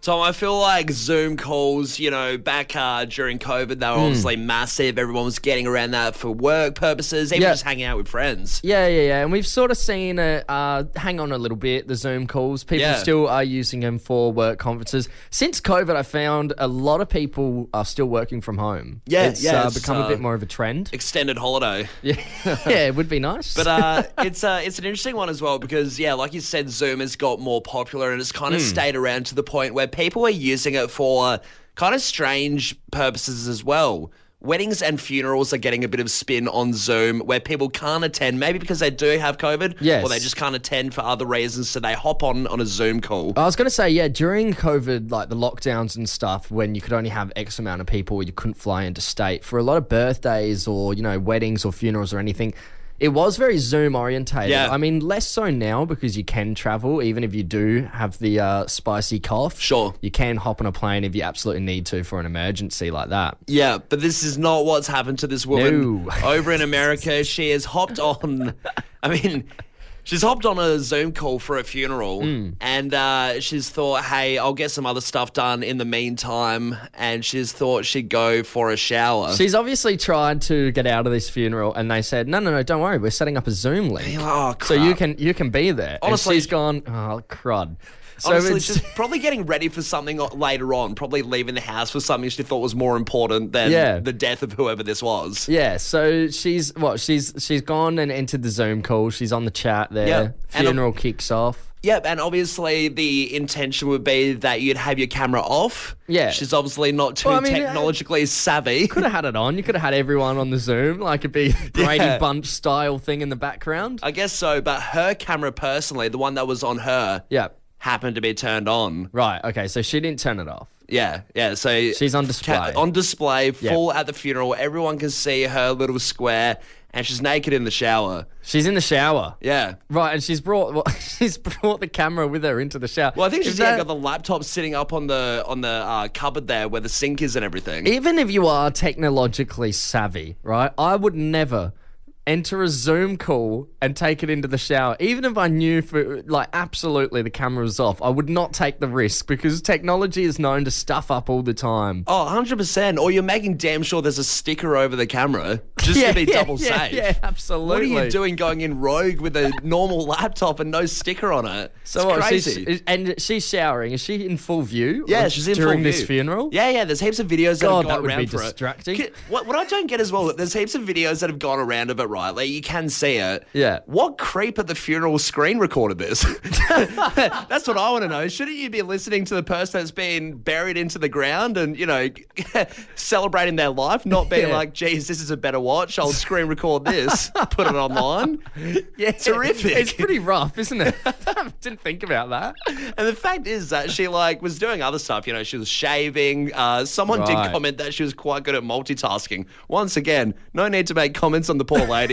Tom, I feel like Zoom calls, back during COVID, they were obviously massive. Everyone was getting around that for work purposes, even just hanging out with friends. Yeah. And we've sort of seen it hang on a little bit, the Zoom calls. People still are using them for work conferences. Since COVID, I found a lot of people are still working from home. It's become a bit more of a trend. Extended holiday. Yeah, it would be nice. But it's an interesting one as well because, like you said, Zoom has got more popular and it's kind of stayed around to the point where people are using it for kind of strange purposes as well. Weddings and funerals are getting a bit of spin on Zoom where people can't attend, maybe because they do have COVID, or they just can't attend for other reasons, so they hop on a Zoom call. I was going to say, during COVID, like the lockdowns and stuff, when you could only have X amount of people, you couldn't fly interstate, for a lot of birthdays or, weddings or funerals or anything, it was very Zoom orientated. Yeah. I mean, less so now because you can travel, even if you do have the spicy cough. Sure. You can hop on a plane if you absolutely need to for an emergency like that. Yeah, but this is not what's happened to this woman over in America. She has hopped on, she's hopped on a Zoom call for a funeral and she's thought, hey, I'll get some other stuff done in the meantime, and she's thought she'd go for a shower. She's obviously tried to get out of this funeral and they said, no, don't worry, we're setting up a Zoom link. Oh, crap. So you can be there. Honestly, and she's gone, oh, crud. So honestly, she's probably getting ready for something later on, probably leaving the house for something she thought was more important than the death of whoever this was. Yeah, so she's gone and entered the Zoom call. She's on the chat there. Yep. Funeral kicks off. Yep, and obviously the intention would be that you'd have your camera off. Yeah. She's obviously not too technologically savvy. Could have had it on. You could have had everyone on the Zoom, like it'd be Brady Bunch style thing in the background. I guess so, but her camera personally, the one that was on her, happened to be turned on. Right, okay, so she didn't turn it off. Yeah, so... She's on display. On display, full at the funeral. Everyone can see her little square, and she's naked in the shower. She's in the shower? Yeah. Right, and she's brought the camera with her into the shower. Well, I think she's got the laptop sitting up on the cupboard there where the sink is and everything. Even if you are technologically savvy, right, I would never enter a Zoom call and take it into the shower. Even if I knew absolutely the camera was off, I would not take the risk because technology is known to stuff up all the time. Oh, 100%. Or you're making damn sure there's a sticker over the camera just to be double safe. Yeah, absolutely. What are you doing going in rogue with a normal laptop and no sticker on it? It's crazy. And she's showering. Is she in full view? Yeah, she's in full view. During this funeral? Yeah. There's heaps of videos that have gone would around be for distracting. it. What I don't get as well, there's heaps of videos that have gone around of it, right? Like, you can see it. Yeah. What creep at the funeral screen recorded this? That's what I want to know. Shouldn't you be listening to the person that's been buried into the ground and, celebrating their life, not being like, geez, this is a better watch. I'll screen record this, put it online. Yeah. Terrific. It's pretty rough, isn't it? I didn't think about that. And the fact is that she was doing other stuff. She was shaving. Someone did comment that she was quite good at multitasking. Once again, no need to make comments on the poor lady.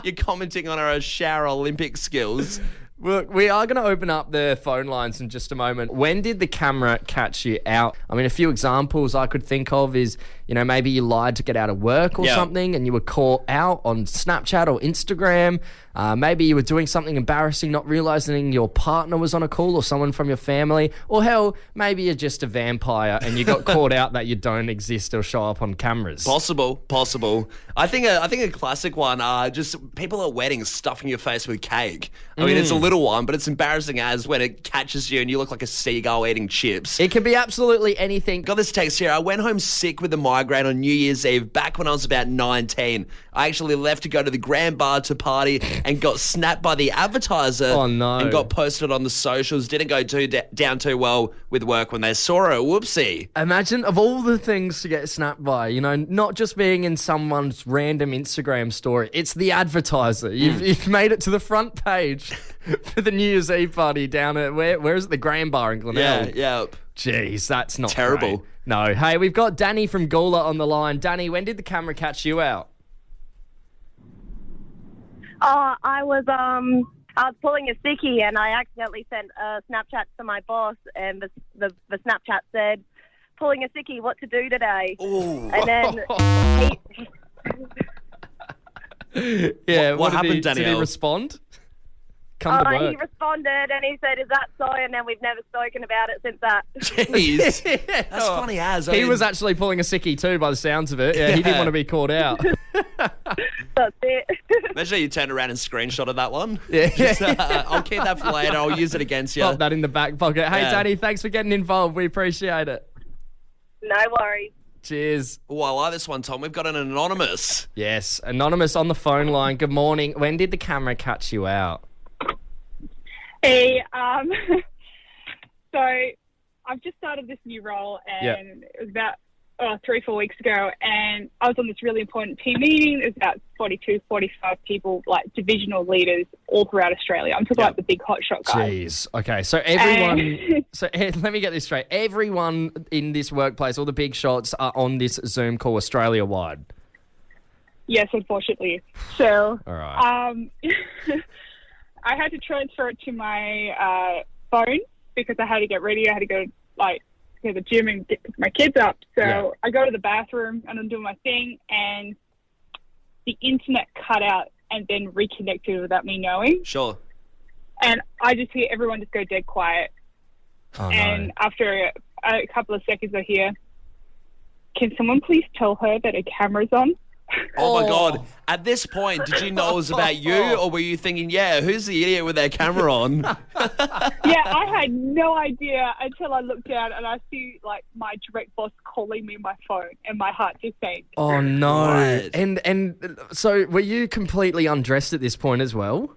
You're commenting on her shower Olympic skills. Look, we are going to open up the phone lines in just a moment. When did the camera catch you out? I mean, a few examples I could think of is, maybe you lied to get out of work or something and you were caught out on Snapchat or Instagram. Maybe you were doing something embarrassing, not realizing your partner was on a call or someone from your family. Or hell, maybe you're just a vampire and you got caught out that you don't exist or show up on cameras. Possible. I think a classic one just people at weddings stuffing your face with cake. I mean, it's a little one, but it's embarrassing as when it catches you and you look like a seagull eating chips. It could be absolutely anything. Got this text here. I went home sick with a migraine on New Year's Eve back when I was about 19. I actually left to go to the Grand Bar to party and got snapped by the advertiser. Oh, no. And got posted on the socials. Didn't go down too well with work when they saw her. Whoopsie. Imagine, of all the things to get snapped by, not just being in someone's random Instagram story, it's the advertiser. You've made it to the front page for the New Year's Eve party down at, where is it? The Grand Bar in Glenelg. Yeah. Jeez, that's not terrible. Great. No. Hey, we've got Danny from Gawler on the line. Danny, when did the camera catch you out? I was pulling a sickie and I accidentally sent a Snapchat to my boss, and the Snapchat said, "Pulling a sickie, what to do today?" Ooh. And then what happened, Danielle? Did he respond? Come to He work. responded and he said, "Is that so?" And then we've never spoken about it since that. Jeez. That's funny as. He was actually pulling a sickie too, by the sounds of it. Yeah, he didn't want to be caught out. That's it. Imagine you turned around and screenshotted that one. Yeah. Just, I'll keep that for later. I'll use it against you. Pop that in the back pocket. Hey, Yeah. Danny, thanks for getting involved. We appreciate it. No worries. Cheers. Oh, I like this one, Tom. We've got an anonymous. Yes, anonymous on the phone line. Good morning. When did the camera catch you out? Hey, so I've just started this new role, and it was about 3-4 weeks ago, and I was on this really important team meeting. There's about 42, 45 people, like divisional leaders all throughout Australia. I'm talking about the big hotshot guys. Jeez. Okay, so everyone... So let me get this straight. Everyone in this workplace, all the big shots, are on this Zoom call Australia-wide. Yes, unfortunately. So All right. I had to transfer it to my phone because I had to get ready. I had to go to the gym and get my kids up. So I go to the bathroom and I'm doing my thing, and the internet cut out and then reconnected without me knowing. Sure. And I just hear everyone just go dead quiet. Oh, And no. after a couple of seconds, I hear, "Can someone please tell her that a camera's on?" Oh, my God. At this point, did you know it was about you, or were you thinking, yeah, who's the idiot with their camera on? Yeah, I had no idea until I looked down and I see my direct boss calling me my phone, and my heart just sank. Oh, no. Right. And so were you completely undressed at this point as well?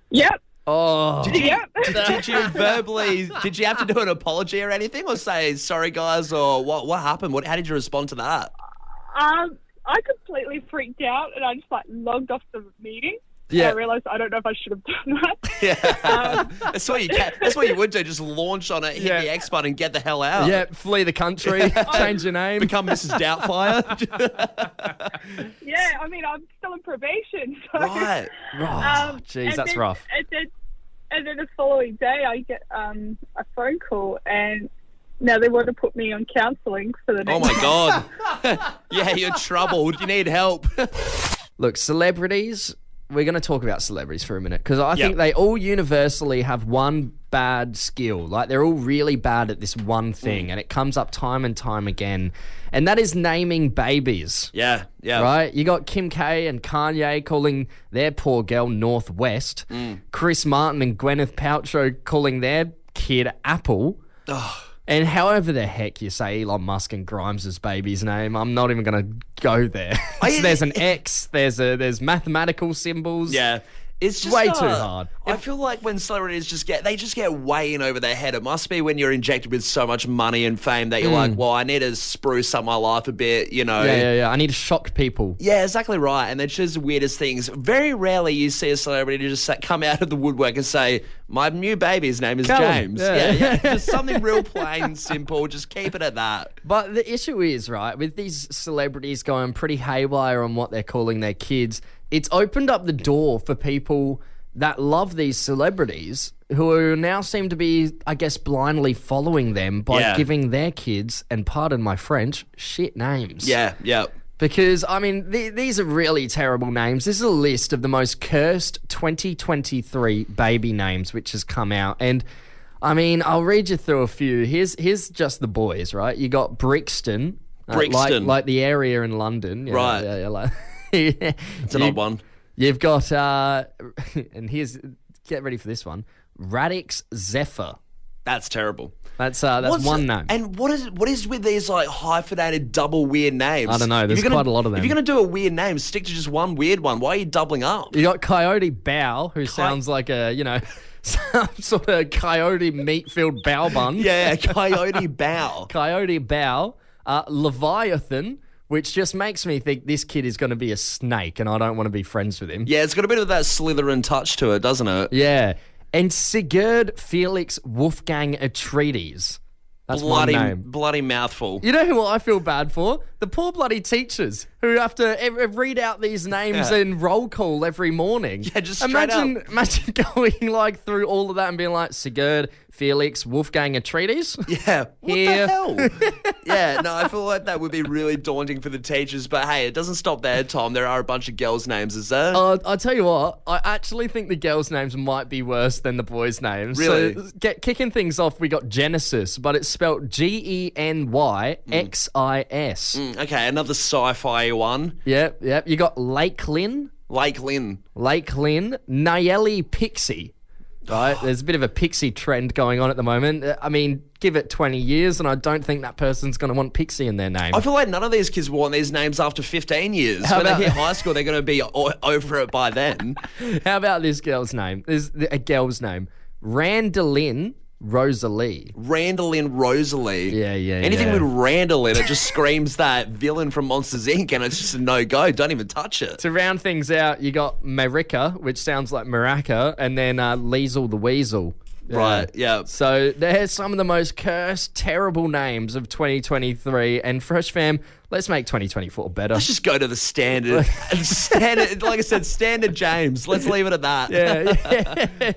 Yep. Oh. Did you, Yep. did you verbally, did you have to do an apology or anything, or say, sorry, guys, or what happened? How did you respond to that? I completely freaked out and I just logged off the meeting. Yeah. I realised I don't know if I should have done that. Yeah. That's what you would do. Just launch on it, hit Yeah. the X button, and get the hell out. Yeah, flee the country, change your name. Become Mrs. Doubtfire. Yeah, I mean, I'm still in probation. So, Right. Oh, jeez, and that's then- rough. And then the following day, I get a phone call, and now they want to put me on counselling for the next Oh, my God. Yeah, you're troubled. You need help. Look, celebrities, we're going to talk about celebrities for a minute because I think they all universally have one bad skill. Like, they're all really bad at this one thing, and it comes up time and time again, and that is naming babies. Yeah. Right? You got Kim K and Kanye calling their poor girl Northwest. Chris Martin and Gwyneth Paltrow calling their kid Apple. And however the heck you say Elon Musk and Grimes' baby's name, I'm not even going to go there. So there's an X, there's mathematical symbols. Yeah. It's just way too hard. I feel like when celebrities just get way in over their head. It must be when you're injected with so much money and fame that you're like, well, I need to spruce up my life a bit, you know. Yeah. I need to shock people. Yeah, exactly right. And they're just the weirdest things. Very rarely you see a celebrity just come out of the woodwork and say, my new baby's name is Callum. James. Yeah. Yeah. Just something real plain, simple. Just keep it at that. But the issue is, right, with these celebrities going pretty haywire on what they're calling their kids, it's opened up the door for people that love these celebrities who now seem to be, I guess, blindly following them by giving their kids, and pardon my French, shit names. Yeah. Because, I mean, these are really terrible names. This is a list of the most cursed 2023 baby names which has come out. And, I mean, I'll read you through a few. Here's just the boys, right? You got Brixton. Brixton. Like the area in London. Yeah, Right. Yeah, like... It's an odd one. You've got, and get ready for this one, Radix Zephyr. That's terrible. That's one name. And what is with these hyphenated double weird names? I don't know. There's quite a lot of them. If you're going to do a weird name, stick to just one weird one. Why are you doubling up? You got Coyote Bow, who sounds like some sort of coyote meat-filled bow bun. Yeah, Coyote Bow. Coyote Bow. Leviathan, which just makes me think this kid is going to be a snake and I don't want to be friends with him. Yeah, it's got a bit of that Slytherin touch to it, doesn't it? Yeah. And Sigurd Felix Wolfgang Atreides. That's one name. Bloody mouthful. You know who I feel bad for? The poor bloody teachers who have to read out these names in roll call every morning. Yeah, just straight up. Imagine going like through all of that and being like, Sigurd, Felix, Wolfgang Atreides. Yeah, what Here. the hell? Yeah, no, I feel like that would be really daunting for the teachers. But hey, it doesn't stop there, Tom. There are a bunch of girls' names, is there? I'll tell you what, I actually think the girls' names might be worse than the boys' names. Really? So kicking things off, we got Genesis, but it's spelled Genyxis. Okay, another sci-fi one. Yep. You got Lakelin, Nayeli Pixie. Right, there's a bit of a pixie trend going on at the moment. I mean, give it 20 years and I don't think that person's going to want pixie in their name. I feel like none of these kids want these names after 15 years. When they hit high school, they're going to be over it by then. How about this girl's name? There's a girl's name. Randallyn Rosalie. Randallyn Rosalie. Yeah. Anything with Randall in it just screams that villain from Monsters, Inc. and it's just a no-go. Don't even touch it. To round things out, you got Marika, which sounds like Maraca, and then Liesel the Weasel. Right, yeah. So there's some of the most cursed, terrible names of 2023. And Fresh Fam, let's make 2024 better. Let's just go to the standard, like I said, standard James. Let's leave it at that. Yeah.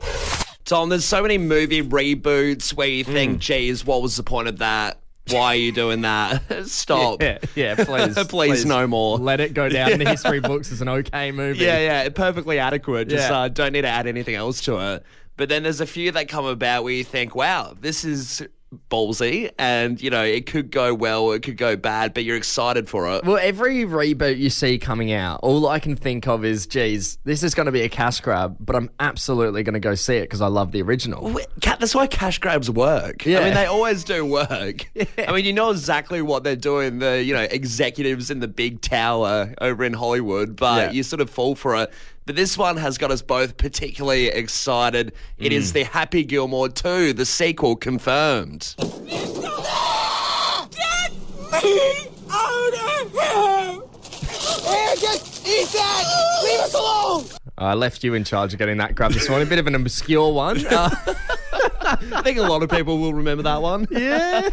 Tom, there's so many movie reboots where you think, geez, what was the point of that? Why are you doing that? Stop. Yeah, please. please, no more. Let it go down in the history books as an okay movie. Yeah, perfectly adequate. Just don't need to add anything else to it. But then there's a few that come about where you think, wow, this is ballsy and, you know, it could go well, it could go bad, but you're excited for it. Well, every reboot you see coming out, all I can think of is, geez, this is going to be a cash grab, but I'm absolutely going to go see it because I love the original. That's why cash grabs work. Yeah. I mean, they always do work. Yeah. I mean, you know exactly what they're doing, the, you know, executives in the big tower over in Hollywood, but you sort of fall for it. But this one has got us both particularly excited. It is the Happy Gilmore 2, the sequel confirmed. Get me out of here! Just eat that! Leave us alone! I left you in charge of getting that grab this morning. A bit of an obscure one. I think a lot of people will remember that one. Yeah.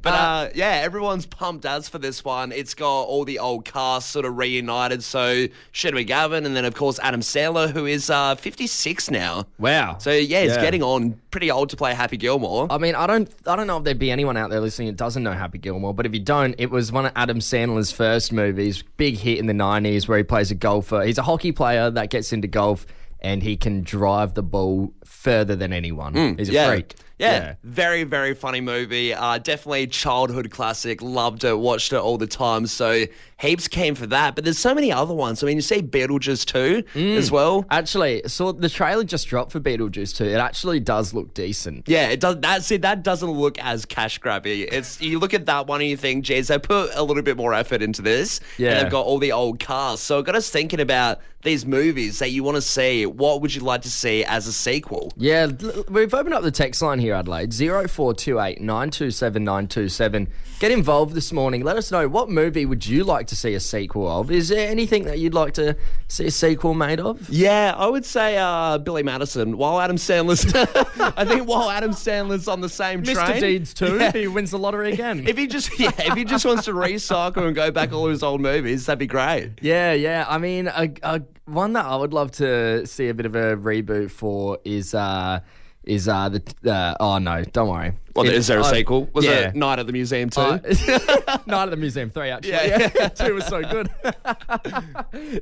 But everyone's pumped as for this one. It's got all the old cast sort of reunited. So Shedwick Gavin and then, of course, Adam Sandler, who is 56 now. Wow. So, he's getting on pretty old to play Happy Gilmore. I mean, I don't know if there'd be anyone out there listening that doesn't know Happy Gilmore, but if you don't, it was one of Adam Sandler's first movies, big hit in the 90s where he plays a golfer. He's a hockey player that gets into golf and he can drive the ball further than anyone. He's a freak. Yeah, very, very funny movie. Definitely childhood classic. Loved it, watched it all the time. So heaps came for that. But there's so many other ones. I mean, you see Beetlejuice 2 as well. Actually, so the trailer just dropped for Beetlejuice 2. It actually does look decent. Yeah, it does. That doesn't look as cash grabby. You look at that one and you think, geez, they put a little bit more effort into this. Yeah. And they've got all the old cast. So it got us thinking about these movies that you want to see. What would you like to see as a sequel? Yeah, we've opened up the text line here, Adelaide, 0428 927 927. Get involved this morning. Let us know, what movie would you like to see a sequel of? Is there anything that you'd like to see a sequel made of? Yeah, I would say Billy Madison. While Adam Sandler's on the same train. Mr. Deeds too. Yeah. He wins the lottery again. If he just wants to recycle and go back all his old movies, that'd be great. Yeah. I mean, one that I would love to see a bit of a reboot for is oh no, don't worry. Well, is there a sequel? Was it Night at the Museum 2? Night at the Museum 3, actually. Yeah. 2 was so good.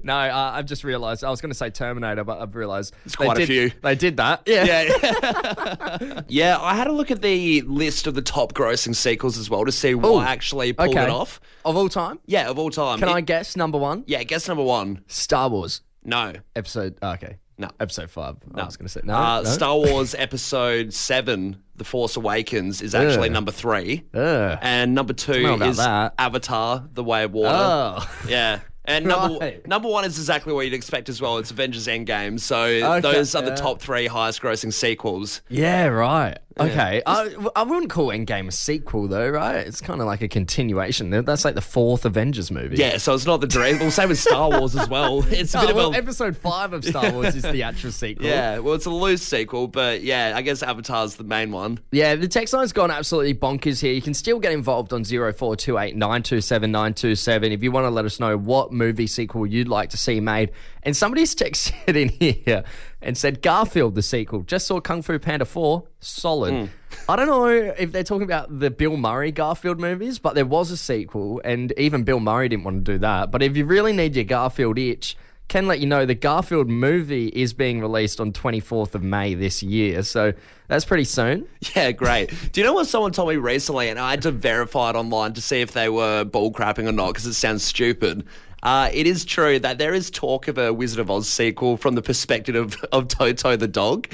No, I've just realised, I was going to say Terminator, but I've realised it's quite a few. They did that. Yeah. Yeah, I had a look at the list of the top grossing sequels as well to see what actually pulled it off. Of all time? Yeah, of all time. Can I guess number 1? Yeah, guess number 1. Star Wars. No. Episode, okay. No. Episode 5. No. I was going to say no. Star Wars Episode 7, The Force Awakens, is actually number 3. And number 2 is Avatar, The Way of Water. Oh. Yeah. And number 1 is exactly what you'd expect as well. It's Avengers Endgame. So those are the top 3 highest grossing sequels. Yeah, right. Okay. I wouldn't call Endgame a sequel, though, right? It's kind of like a continuation. That's like the fourth Avengers movie. Yeah, so it's not the direct. Well, same with Star Wars as well. It's a bit of a... Episode 5 of Star Wars is the actual sequel. Yeah, well, it's a loose sequel, but yeah, I guess Avatar's the main one. Yeah, the text line's gone absolutely bonkers here. You can still get involved on 0428 927 927 if you want to let us know what movie sequel you'd like to see made. And somebody's texted in here and said, Garfield, the sequel. Just saw Kung Fu Panda 4. Solid. I don't know if they're talking about the Bill Murray Garfield movies, but there was a sequel, and even Bill Murray didn't want to do that. But if you really need your Garfield itch, can let you know the Garfield movie is being released on 24th of May this year. So that's pretty soon. Yeah, great. Do you know what someone told me recently? And I had to verify it online to see if they were bullcrapping or not, because it sounds stupid. It is true that there is talk of a Wizard of Oz sequel from the perspective of Toto the dog,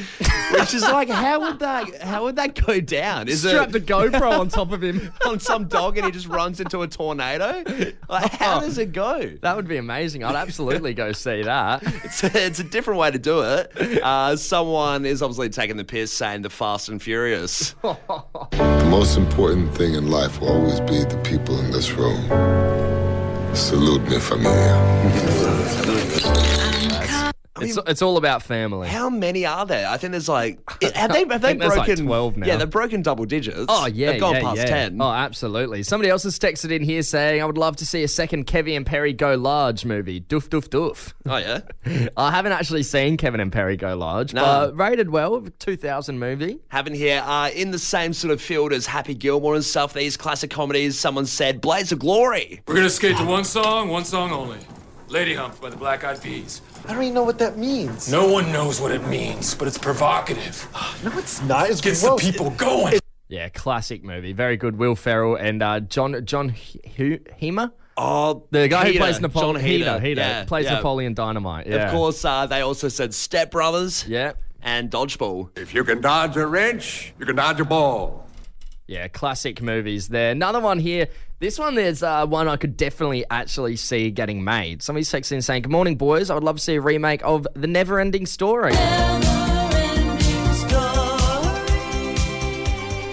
which is like, how would that go down? Strap the GoPro on top of him on some dog, and he just runs into a tornado. Like, how does it go? That would be amazing. I'd absolutely go see that. It's a different way to do it. Someone is obviously taking the piss, saying the Fast and Furious. The most important thing in life will always be the people in this room. Salute me, familia. It's all about family. How many are there? I think there's like... Have they broken... There's like 12 now. Yeah, they've broken double digits. Oh, yeah, they've gone past 10. Oh, absolutely. Somebody else has texted in here saying, I would love to see a second Kevin and Perry Go Large movie. Doof, doof, doof. Oh, yeah? I haven't actually seen Kevin and Perry Go Large, but rated well, 2000 movie. Having here, in the same sort of field as Happy Gilmore and stuff, these classic comedies, someone said, Blades of Glory. We're going to skate to one song only. Lady Hump by the Black Eyed Peas. I don't even know what that means. No one knows what it means, but it's provocative. No, it's not. It gets the people going. Yeah, classic movie. Very good. Will Ferrell and John Hemer? Oh, the guy Heater, who plays Napoleon. John Heater. Yeah, plays Napoleon Dynamite. Yeah. Of course, they also said Step Brothers. Yeah. And Dodgeball. If you can dodge a wrench, you can dodge a ball. Yeah, classic movies there. Another one here. This one, there's one I could definitely actually see getting made. Somebody's texting in saying, good morning, boys. I would love to see a remake of The Never-Ending Story.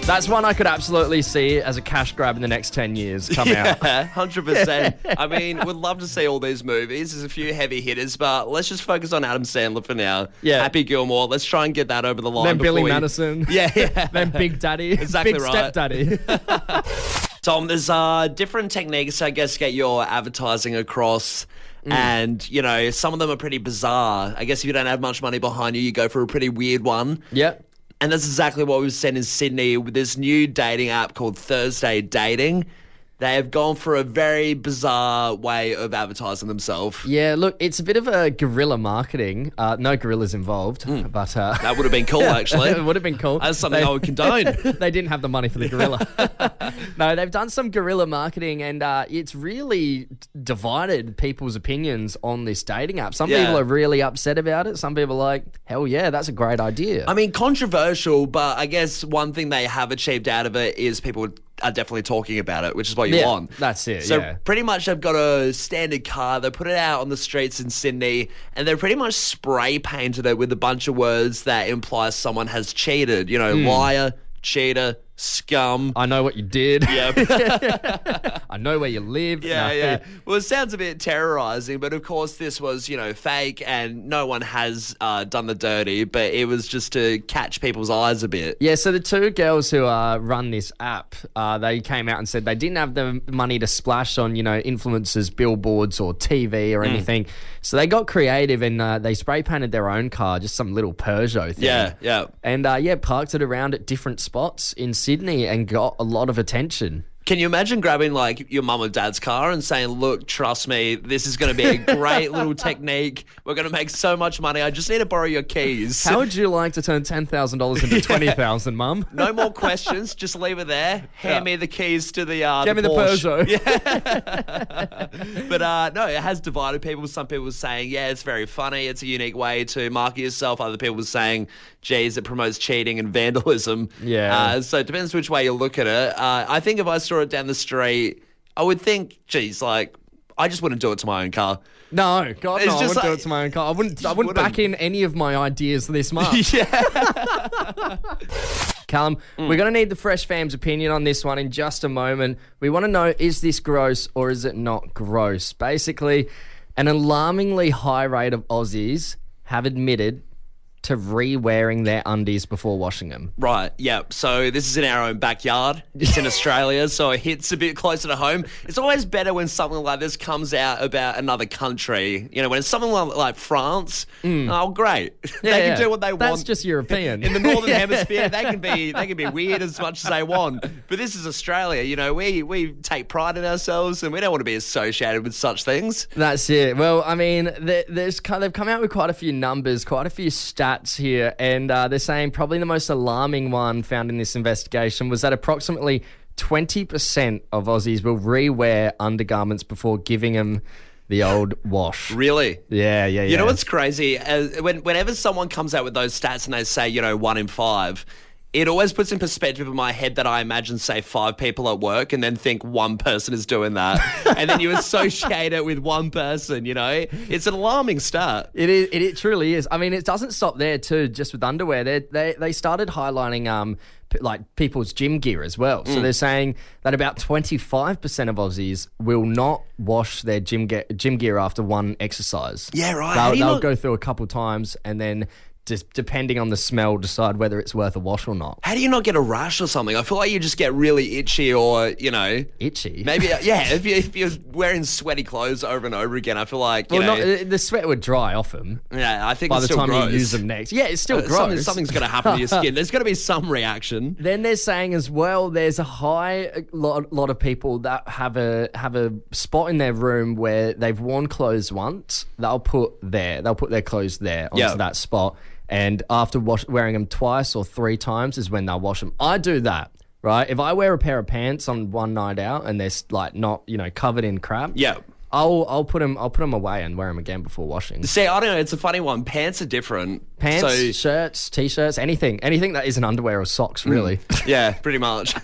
That's one I could absolutely see as a cash grab in the next 10 years come out. Yeah, 100%. I mean, we'd love to see all these movies. There's a few heavy hitters, but let's just focus on Adam Sandler for now. Yeah. Happy Gilmore. Let's try and get that over the line. Then Billy Madison. Yeah. Then Big Daddy. Exactly Big right. Stepdaddy. Tom, there's different techniques, I guess, to get your advertising across. And, you know, some of them are pretty bizarre. I guess if you don't have much money behind you, you go for a pretty weird one. Yep. And that's exactly what we've seen in Sydney with this new dating app called Thursday Dating. They have gone for a very bizarre way of advertising themselves. Yeah, look, it's a bit of a guerrilla marketing. No gorillas involved, but... that would have been cool, actually. It would have been cool. That's something I would condone. They didn't have the money for the gorilla. No, they've done some guerrilla marketing, and it's really divided people's opinions on this dating app. Some people are really upset about it. Some people are like, hell yeah, that's a great idea. I mean, controversial, but I guess one thing they have achieved out of it is people are definitely talking about it, which is what you want. That's it, So pretty much they've got a standard car, they put it out on the streets in Sydney, and they pretty much spray painted it with a bunch of words that imply someone has cheated. You know, liar, cheater, scum. I know what you did. Yeah. I know where you live. Yeah. Well, it sounds a bit terrorizing, but of course this was, you know, fake, and no one has done the dirty, but it was just to catch people's eyes a bit. Yeah, so the two girls who run this app, they came out and said they didn't have the money to splash on, you know, influencers, billboards or TV or anything. So they got creative and they spray painted their own car, just some little Peugeot thing. Yeah. And parked it around at different spots in Sydney and got a lot of attention. Can you imagine grabbing like your mum or dad's car and saying, look, trust me, this is going to be a great little technique. We're going to make so much money. I just need to borrow your keys. How would you like to turn $10,000 into $20,000, Mum? No more questions. Just leave it there. Hand me the keys to the Give me the Peugeot. Yeah. But no, it has divided people. Some people saying, yeah, it's very funny. It's a unique way to market yourself. Other people saying, geez, it promotes cheating and vandalism. Yeah. So it depends which way you look at it. I think if I saw it down the street, I would think, geez, like, I just wouldn't do it to my own car. No, God, It's no, I just wouldn't do like- it to my own car. I wouldn't back in any of my ideas this much. Yeah. Callum, we're going to need the Fresh Fam's opinion on this one in just a moment. We want to know, is this gross or is it not gross? Basically, an alarmingly high rate of Aussies have admitted to re-wearing their undies before washing them. Right, yeah. So this is in our own backyard. It's in Australia, so it hits a bit closer to home. It's always better when something like this comes out about another country. You know, when it's something like France, oh, great. They can do what they want. That's just European. In the Northern Hemisphere, they can be weird as much as they want. But this is Australia. You know, we take pride in ourselves and we don't want to be associated with such things. That's it. Well, I mean, they've come out with quite a few numbers, quite a few stats here, and they're saying probably the most alarming one found in this investigation was that approximately 20% of Aussies will re-wear undergarments before giving them the old wash. Really? Yeah. You know what's crazy? Whenever someone comes out with those stats and they say, 1 in 5, it always puts in perspective in my head that I imagine, say, 5 people at work and then think one person is doing that. And then you associate it with one person, It's an alarming stat. It truly is. I mean, it doesn't stop there too, just with underwear. They started highlighting like people's gym gear as well. So they're saying that about 25% of Aussies will not wash their gym gear after one exercise. Yeah, right. They'll go through a couple times and then just depending on the smell, decide whether it's worth a wash or not. How do you not get a rash or something? I feel like you just get really itchy or, Itchy? Maybe, yeah, if you're wearing sweaty clothes over and over again, I feel like, the sweat would dry off them. Yeah, I think by it's the still time gross. you use them next. Yeah, it's still gross. Something's going to happen to your skin. There's going to be some reaction. Then they're saying as well, there's a lot of people that have a spot in their room where they've worn clothes once. They'll put their clothes there onto that spot. And after wearing them twice or 3 times is when they'll wash them. I do that, right? If I wear a pair of pants on one night out and they're like not, covered in crap, I'll put them away and wear them again before washing. See, I don't know. It's a funny one. Pants are different. Pants, shirts, t-shirts, anything that isn't underwear or socks, really. Yeah, pretty much.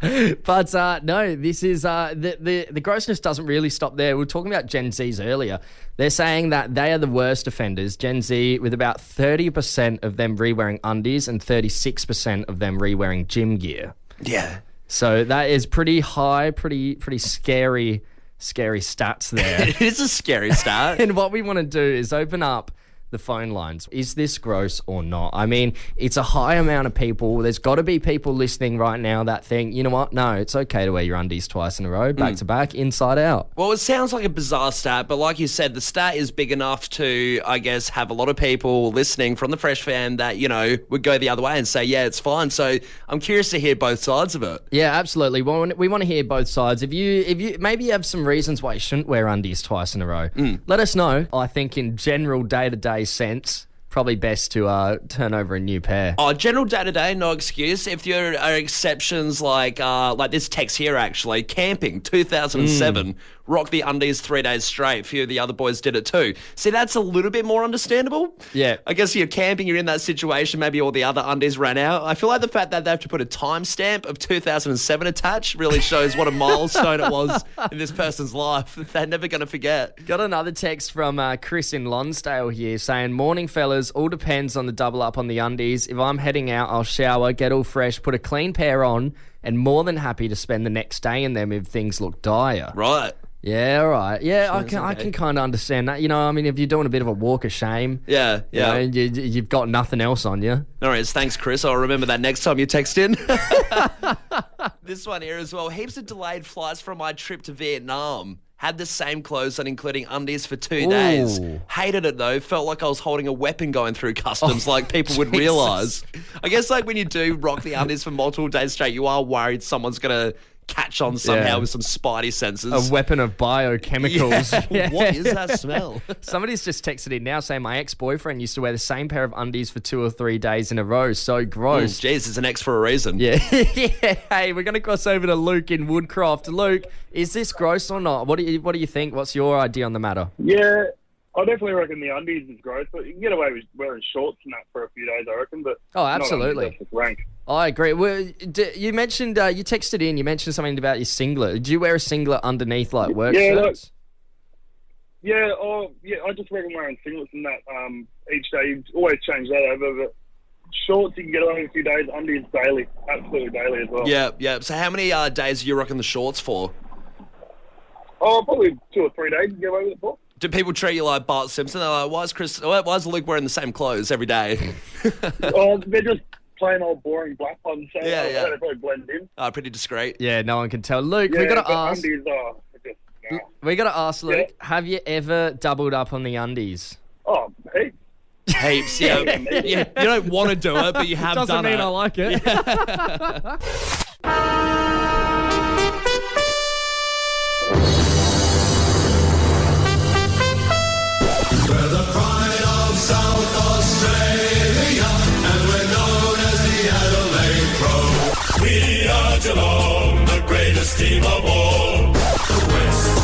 But no, this is the grossness doesn't really stop there. We were talking about Gen Zs earlier. They're saying that they are the worst offenders. Gen Z, with about 30% of them re-wearing undies and 36% of them re-wearing gym gear. Yeah. So that is pretty high, pretty scary stats there. It is a scary stat. And what we want to do is open up the phone lines. Is this gross or not? I mean, it's a high amount of people. There's got to be people listening right now that think, you know what? No, it's okay to wear your undies twice in a row, back to back, inside out. Well, it sounds like a bizarre stat, but like you said, the stat is big enough to, I guess, have a lot of people listening from the Fresh Fan that, would go the other way and say, yeah, it's fine. So I'm curious to hear both sides of it. Yeah, absolutely. Well, we want to hear both sides. If you maybe you have some reasons why you shouldn't wear undies twice in a row, let us know. I think in general day-to-day sense, probably best to turn over a new pair. Oh, general day-to-day, no excuse. If there are exceptions like this text here, actually, camping, 2007, rock the undies 3 days straight. A few of the other boys did it too. See, that's a little bit more understandable. Yeah. I guess you're camping, you're in that situation, maybe all the other undies ran out. I feel like the fact that they have to put a timestamp of 2007 attached really shows what a milestone it was in this person's life. They're never going to forget. Got another text from Chris in Lonsdale here saying, morning fellas, all depends on the double up on the undies. If I'm heading out, I'll shower, get all fresh, put a clean pair on, and more than happy to spend the next day in them if things look dire. Right. Yeah, right. Yeah, I can kind of understand that. I mean, if you're doing a bit of a walk of shame, you've got nothing else on you. No worries. Thanks, Chris. I'll remember that next time you text in. This one here as well. Heaps of delayed flights from my trip to Vietnam. Had the same clothes on, including undies, for 2 days. Hated it, though. Felt like I was holding a weapon going through customs like people would realise. I guess like when you do rock the undies for multiple days straight, you are worried someone's going to catch on somehow with some spidey senses. A weapon of biochemicals. Yeah. What is that smell? Somebody's just texted in now saying my ex-boyfriend used to wear the same pair of undies for 2 or 3 days in a row. So gross. Jeez, it's an ex for a reason. Yeah. Hey, we're going to cross over to Luke in Woodcroft. Luke, is this gross or not? What do you think? What's your idea on the matter? Yeah, I definitely reckon the undies is gross, but you can get away with wearing shorts and that for a few days, I reckon. But absolutely. I agree. Well, you mentioned, you texted in, you mentioned something about your singlet. Did you wear a singlet underneath, like, work shirts? I just reckon wearing singlets and that each day. You always change that over, but Shorts, you can get away with a few days. Undies, daily. Absolutely daily as well. Yeah. So how many days are you rocking the shorts for? Oh, probably 2 or 3 days to get away with it for. Do people treat you like Bart Simpson? They're like, why is Luke wearing the same clothes every day? Oh, they're just plain old boring black ones. So Yeah. they probably blend in. Pretty discreet. Yeah, no one can tell. Luke, Yeah, we got to but ask. undies are just, nah. We got to ask Luke. Yeah. Have you ever doubled up on the undies? Oh, hey. Heaps, yeah. You don't want to do it, but you have Doesn't done mean it. I like it. We're the pride of South Australia, and we're known as the Adelaide Crow. We are Geelong, the greatest team of all. The West,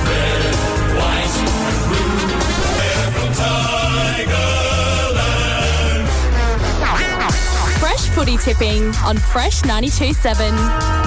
red, white, and blue. We're from Tigerland. Fresh footy tipping on Fresh 92.7.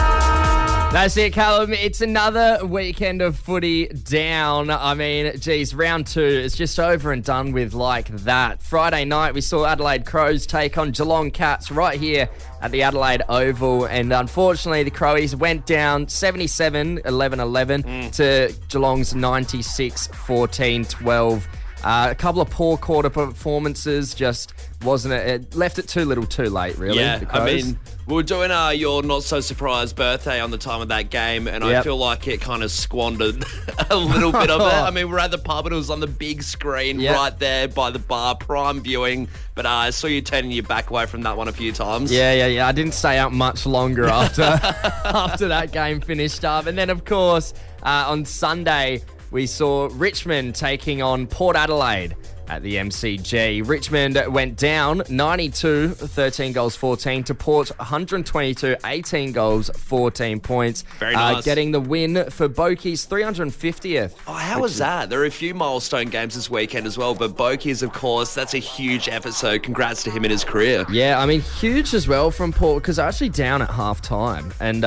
That's it, Callum. It's another weekend of footy down. I mean, geez, round 2 is just over and done with like that. Friday night, we saw Adelaide Crows take on Geelong Cats right here at the Adelaide Oval. And unfortunately, the Crowies went down 77-11-11 to Geelong's 96-14-12. A couple of poor quarter performances, just wasn't it left it too little too late, really. Yeah, the I Crows. mean, we were doing your not-so-surprised birthday on the time of that game, and I feel like it kind of squandered a little bit of it. I mean, we're at the pub, and it was on the big screen right there by the bar, prime viewing, but I saw you turning your back away from that one a few times. Yeah. I didn't stay out much longer after after that game finished up. And then, of course, on Sunday, we saw Richmond taking on Port Adelaide at the MCG. Richmond went down 92, 13 goals, 14 to Port 122, 18 goals, 14 points. Very nice. Getting the win for Boki's 350th. Oh, how was that? There are a few milestone games this weekend as well, but Boki's, of course, that's a huge effort, so congrats to him in his career. Yeah, I mean, huge as well from Port, because they're actually down at half-time. And,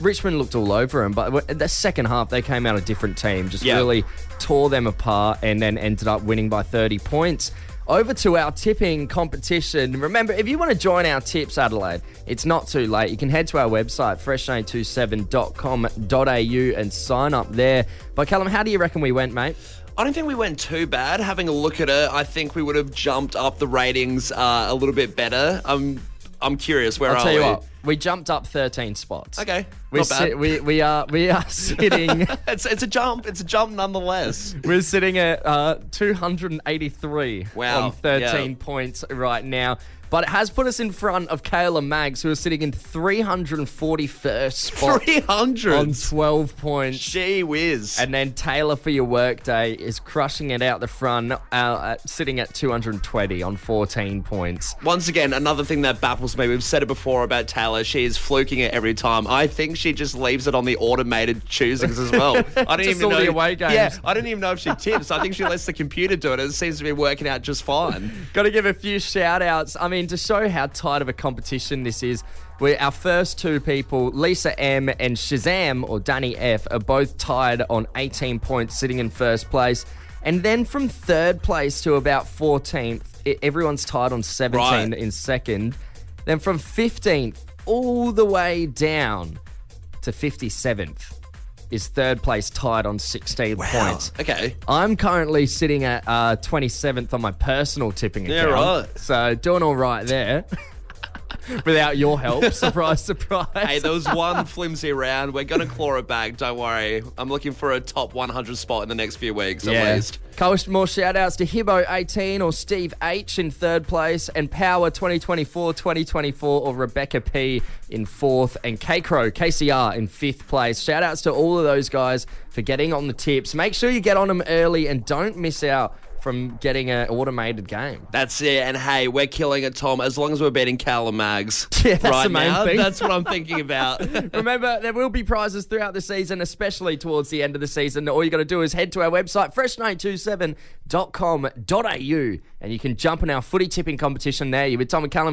Richmond looked all over him, but the second half, they came out a different team, just really tore them apart and then ended up winning by 30 points. Over to our tipping competition. Remember, if you want to join our tips, Adelaide, it's not too late. You can head to our website, fresh927.com.au, and sign up there. But Callum, how do you reckon we went, mate? I don't think we went too bad. Having a look at it, I think we would have jumped up the ratings a little bit better. I'm curious, where I'll tell are you we? what, we jumped up 13 spots. Okay, not bad. We are sitting. It's a jump. It's a jump nonetheless. We're sitting at 283 Wow, on 13 points right now. But it has put us in front of Kayla Maggs, who are sitting in 341st spot 300 on 12 points. Gee whiz. And then Taylor for your workday is crushing it out the front, sitting at 220 on 14 points. Once again, another thing that baffles me, we've said it before about Taylor, she is fluking it every time. I think she just leaves it on the automated choosings as well. I don't Just even all know the away games. Yeah, I don't even know if she tips. I think she lets the computer do it, and it seems to be working out just fine. Got to give a few shout outs. I mean, to show how tight of a competition this is, our first two people, Lisa M and Shazam, or Danny F, are both tied on 18 points, sitting in first place. And then from third place to about 14th, everyone's tied on 17 in second. Then from 15th all the way down to 57th is third place, tied on 16 points. Okay. I'm currently sitting at 27th on my personal tipping account. Yeah, right. So doing all right there. Without your help. Surprise, surprise. Hey, there was one flimsy round. We're going to claw it back. Don't worry. I'm looking for a top 100 spot in the next few weeks, at least. Couple more shout-outs to Hibbo18 or Steve H in third place, and Power 2024 or Rebecca P in fourth, and K-Crow, KCR in fifth place. Shout-outs to all of those guys for getting on the tips. Make sure you get on them early and don't miss out from getting an automated game. That's it. And hey, we're killing it, Tom, as long as we're beating Callum Maggs. Yeah, that's right the main now. thing. That's what I'm thinking about. Remember, there will be prizes throughout the season, especially towards the end of the season. All you got to do is head to our website, fresh927.com.au, and you can jump in our footy tipping competition there. You're with Tom and Callum.